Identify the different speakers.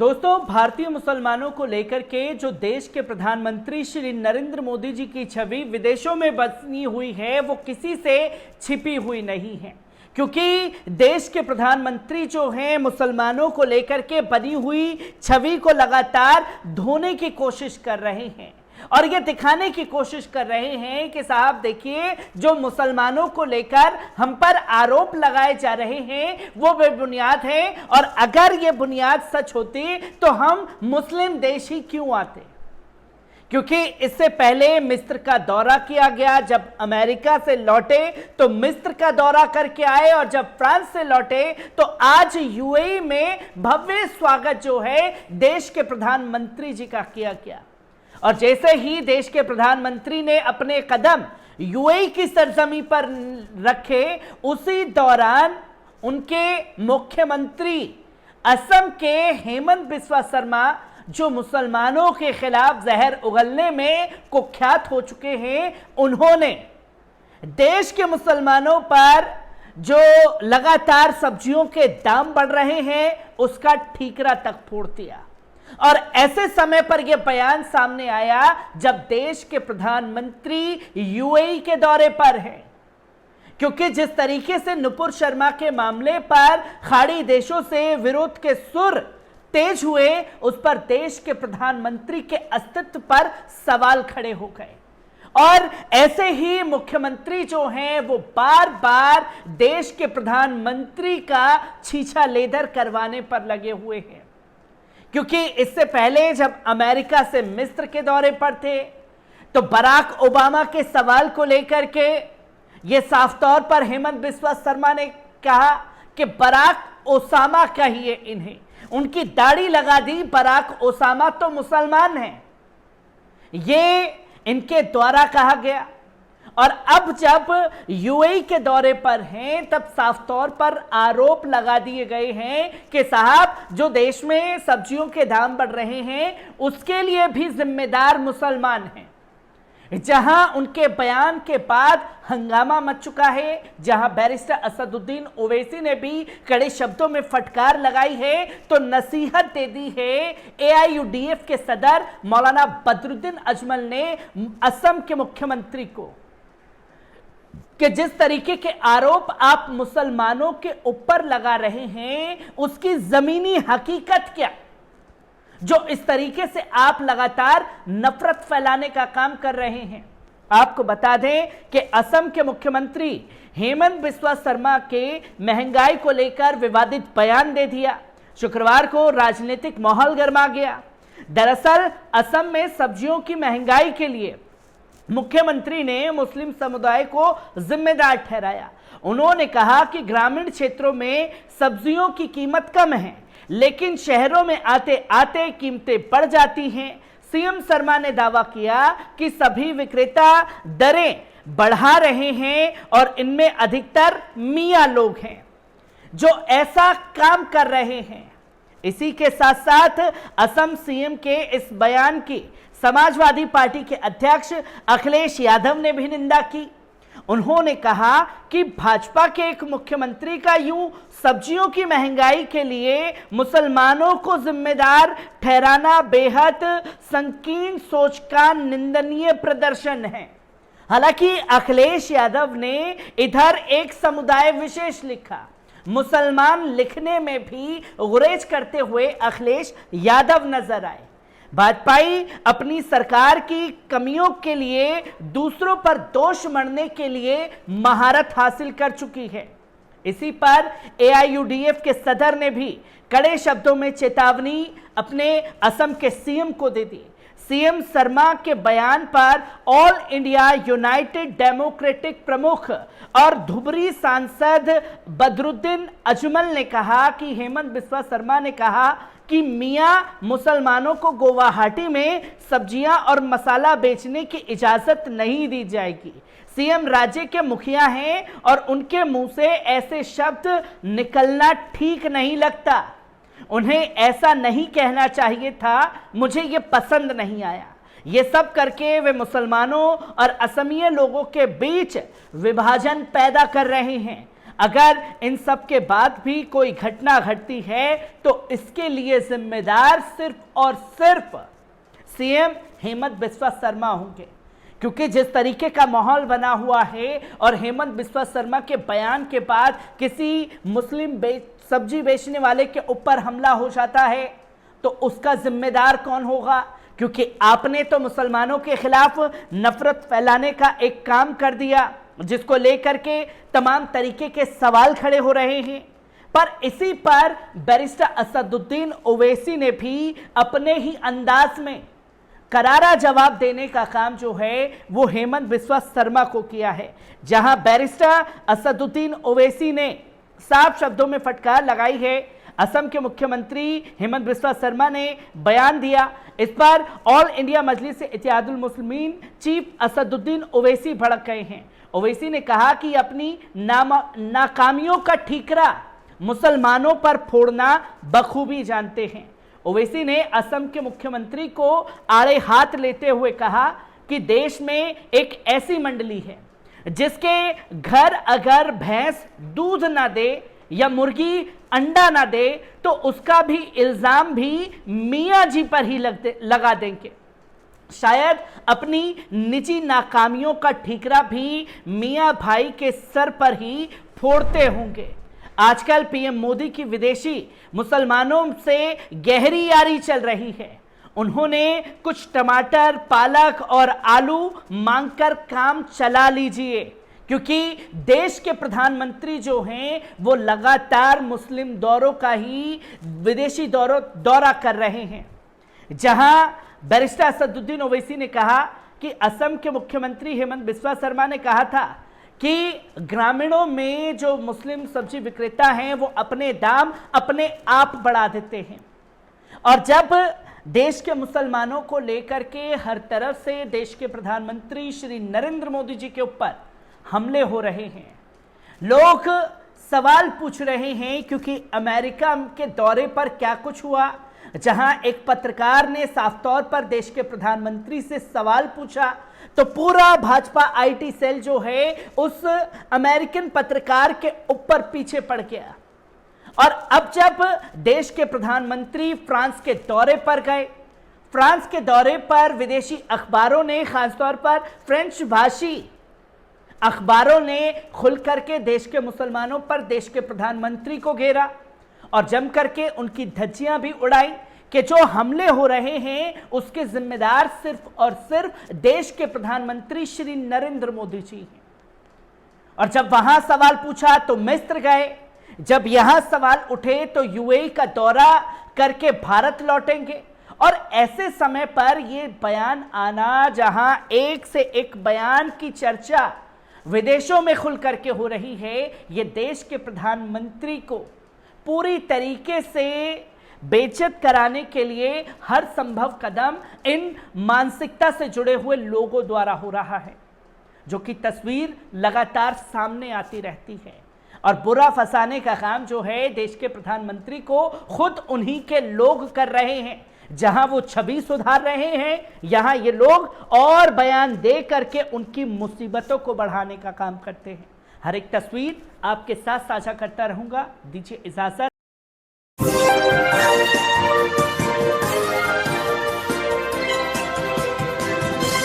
Speaker 1: दोस्तों, भारतीय मुसलमानों को लेकर के जो देश के प्रधानमंत्री श्री नरेंद्र मोदी जी की छवि विदेशों में बनी हुई है वो किसी से छिपी हुई नहीं है, क्योंकि देश के प्रधानमंत्री जो हैं मुसलमानों को लेकर के बनी हुई छवि को लगातार धोने की कोशिश कर रहे हैं और ये दिखाने की कोशिश कर रहे हैं कि साहब देखिए, जो मुसलमानों को लेकर हम पर आरोप लगाए जा रहे हैं वो बेबुनियाद हैं और अगर ये बुनियाद सच होती तो हम मुस्लिम देश ही क्यों आते। क्योंकि इससे पहले मिस्र का दौरा किया गया, जब अमेरिका से लौटे तो मिस्र का दौरा करके आए और जब फ्रांस से लौटे तो आज यूएई में भव्य स्वागत जो है देश के प्रधानमंत्री जी का किया गया। और जैसे ही देश के प्रधानमंत्री ने अपने कदम यूएई की सरजमी पर रखे, उसी दौरान उनके मुख्यमंत्री असम के हेमंत बिस्वा शर्मा, जो मुसलमानों के खिलाफ जहर उगलने में कुख्यात हो चुके हैं, उन्होंने देश के मुसलमानों पर जो लगातार सब्जियों के दाम बढ़ रहे हैं उसका ठीकरा तक फोड़ दिया। और ऐसे समय पर यह बयान सामने आया जब देश के प्रधानमंत्री यूएई के दौरे पर हैं, क्योंकि जिस तरीके से नुपुर शर्मा के मामले पर खाड़ी देशों से विरोध के सुर तेज हुए, उस पर देश के प्रधानमंत्री के अस्तित्व पर सवाल खड़े हो गए। और ऐसे ही मुख्यमंत्री जो हैं वो बार बार देश के प्रधानमंत्री का छीछा लेदर करवाने पर लगे हुए हैं, क्योंकि इससे पहले जब अमेरिका से मिस्र के दौरे पर थे तो बराक ओबामा के सवाल को लेकर के यह साफ तौर पर हेमंत बिस्वा शर्मा ने कहा कि बराक ओसामा कहिए इन्हें, उनकी दाढ़ी लगा दी, बराक ओसामा तो मुसलमान हैं, ये इनके द्वारा कहा गया। और अब जब यूएई के दौरे पर हैं तब साफ तौर पर आरोप लगा दिए गए हैं कि साहब, जो देश में सब्जियों के दाम बढ़ रहे हैं उसके लिए भी जिम्मेदार मुसलमान हैं। जहां उनके बयान के बाद हंगामा मच चुका है, जहां बैरिस्टर असदुद्दीन ओवैसी ने भी कड़े शब्दों में फटकार लगाई है, तो नसीहत दे दी है एआईयूडीएफ के सदर मौलाना बदरुद्दीन अजमल ने असम के मुख्यमंत्री को कि जिस तरीके के आरोप आप मुसलमानों के ऊपर लगा रहे हैं उसकी जमीनी हकीकत क्या, जो इस तरीके से आप लगातार नफरत फैलाने का काम कर रहे हैं। आपको बता दें कि असम के मुख्यमंत्री हेमंत बिस्वा शर्मा के महंगाई को लेकर विवादित बयान दे दिया। शुक्रवार को राजनीतिक माहौल गर्मा गया। दरअसल असम में सब्जियों की महंगाई के लिए मुख्यमंत्री ने मुस्लिम समुदाय को जिम्मेदार ठहराया। उन्होंने कहा कि ग्रामीण क्षेत्रों में सब्जियों की कीमत कम है, लेकिन शहरों में आते आते कीमतें बढ़ जाती हैं। सीएम शर्मा ने दावा किया कि सभी विक्रेता दरें बढ़ा रहे हैं और इनमें अधिकतर मियां लोग हैं जो ऐसा काम कर रहे हैं। इसी के साथ साथ असम सीएम के इस बयान की समाजवादी पार्टी के अध्यक्ष अखिलेश यादव ने भी निंदा की। उन्होंने कहा कि भाजपा के एक मुख्यमंत्री का यूं सब्जियों की महंगाई के लिए मुसलमानों को जिम्मेदार ठहराना बेहद संकीर्ण सोच का निंदनीय प्रदर्शन है। हालांकि अखिलेश यादव ने इधर एक समुदाय विशेष लिखा। मुसलमान लिखने में भी गुरेज करते हुए अखिलेश यादव नजर आए। भाजपाई अपनी सरकार की कमियों के लिए दूसरों पर दोष मढ़ने के लिए महारत हासिल कर चुकी है। इसी पर एआईयूडीएफ के सदर ने भी कड़े शब्दों में चेतावनी अपने असम के सीएम को दे दी। सीएम शर्मा के बयान पर ऑल इंडिया यूनाइटेड डेमोक्रेटिक प्रमुख और धुबरी सांसद बदरुद्दीन अजमल ने कहा कि हेमंत बिस्वा शर्मा ने कहा कि मियां मुसलमानों को गुवाहाटी में सब्जियां और मसाला बेचने की इजाजत नहीं दी जाएगी। सीएम राज्य के मुखिया हैं और उनके मुंह से ऐसे शब्द निकलना ठीक नहीं लगता। उन्हें ऐसा नहीं कहना चाहिए था, मुझे ये पसंद नहीं आया। ये सब करके वे मुसलमानों और असमिया लोगों के बीच विभाजन पैदा कर रहे हैं। अगर इन सब के बाद भी कोई घटना घटती है तो इसके लिए जिम्मेदार सिर्फ और सिर्फ सीएम हेमंत बिस्वा शर्मा होंगे, क्योंकि जिस तरीके का माहौल बना हुआ है और हेमंत बिस्वा शर्मा के बयान के बाद किसी मुस्लिम सब्जी बेचने वाले के ऊपर हमला हो जाता है तो उसका जिम्मेदार कौन होगा? क्योंकि आपने तो मुसलमानों के खिलाफ नफरत फैलाने का एक काम कर दिया, जिसको लेकर के तमाम तरीके के सवाल खड़े हो रहे हैं। पर इसी पर बैरिस्टर असदुद्दीन ओवैसी ने भी अपने ही अंदाज में करारा जवाब देने का काम जो है वो हेमंत बिस्वा शर्मा को किया है, जहां बैरिस्टर असदुद्दीन ओवैसी ने साफ शब्दों में फटकार लगाई है। असम के मुख्यमंत्री हेमंत बिस्वा शर्मा ने बयान दिया, इस पर ऑल इंडिया मजलिस इत्तेहादुल मुस्लिमीन चीफ असदुद्दीन ओवैसी भड़क गए हैं। ओवैसी ने कहा कि अपनी नाकामियों का ठीकरा मुसलमानों पर फोड़ना बखूबी जानते हैं। ओवैसी ने असम के मुख्यमंत्री को आड़े हाथ लेते हुए कहा कि देश में एक ऐसी मंडली है जिसके घर अगर भैंस दूध ना दे या मुर्गी अंडा ना दे तो उसका भी इल्जाम भी मियां जी पर ही लगा देंगे। शायद अपनी निजी नाकामियों का ठीकरा भी मियां भाई के सर पर ही फोड़ते होंगे। आजकल पीएम मोदी की विदेशी मुसलमानों से गहरी यारी चल रही है। उन्होंने कुछ टमाटर, पालक और आलू मांगकर काम चला लीजिए, क्योंकि देश के प्रधानमंत्री जो हैं वो लगातार मुस्लिम दौरों का ही विदेशी दौरा कर रहे हैं। जहां बैरिस्टर असदुद्दीन ओवैसी ने कहा कि असम के मुख्यमंत्री हेमंत बिस्वा शर्मा ने कहा था कि ग्रामीणों में जो मुस्लिम सब्जी विक्रेता हैं वो अपने दाम अपने आप बढ़ा देते हैं, और जब देश के मुसलमानों को लेकर के हर तरफ से देश के प्रधानमंत्री श्री नरेंद्र मोदी जी के ऊपर हमले हो रहे हैं, लोग सवाल पूछ रहे हैं, क्योंकि अमेरिका के दौरे पर क्या कुछ हुआ, जहां एक पत्रकार ने साफ तौर पर देश के प्रधानमंत्री से सवाल पूछा तो पूरा भाजपा आईटी सेल जो है उस अमेरिकन पत्रकार के ऊपर पीछे पड़ गया। और अब जब देश के प्रधानमंत्री फ्रांस के दौरे पर गए, फ्रांस के दौरे पर विदेशी अखबारों ने, खासतौर पर फ्रेंच भाषी अखबारों ने खुल करके देश के मुसलमानों पर देश के प्रधानमंत्री को घेरा और जम करके उनकी धज्जियां भी उड़ाई कि जो हमले हो रहे हैं उसके जिम्मेदार सिर्फ और सिर्फ देश के प्रधानमंत्री श्री नरेंद्र मोदी जी हैं। और जब वहां सवाल पूछा तो मिस्र गए, जब यहां सवाल उठे तो यूएई का दौरा करके भारत लौटेंगे। और ऐसे समय पर यह बयान आना, जहां एक से एक बयान की चर्चा विदेशों में खुल करके हो रही है, यह देश के प्रधानमंत्री को पूरी तरीके से बेइज्जत कराने के लिए हर संभव कदम इन मानसिकता से जुड़े हुए लोगों द्वारा हो रहा है, जो कि तस्वीर लगातार सामने आती रहती है। और बुरा फंसाने का काम जो है देश के प्रधानमंत्री को खुद उन्हीं के लोग कर रहे हैं। जहां वो छवि सुधार रहे हैं, यहां ये लोग और बयान दे करके उनकी मुसीबतों को बढ़ाने का काम करते हैं। हर एक तस्वीर आपके साथ साझा करता रहूंगा। दीजिए इजाजत।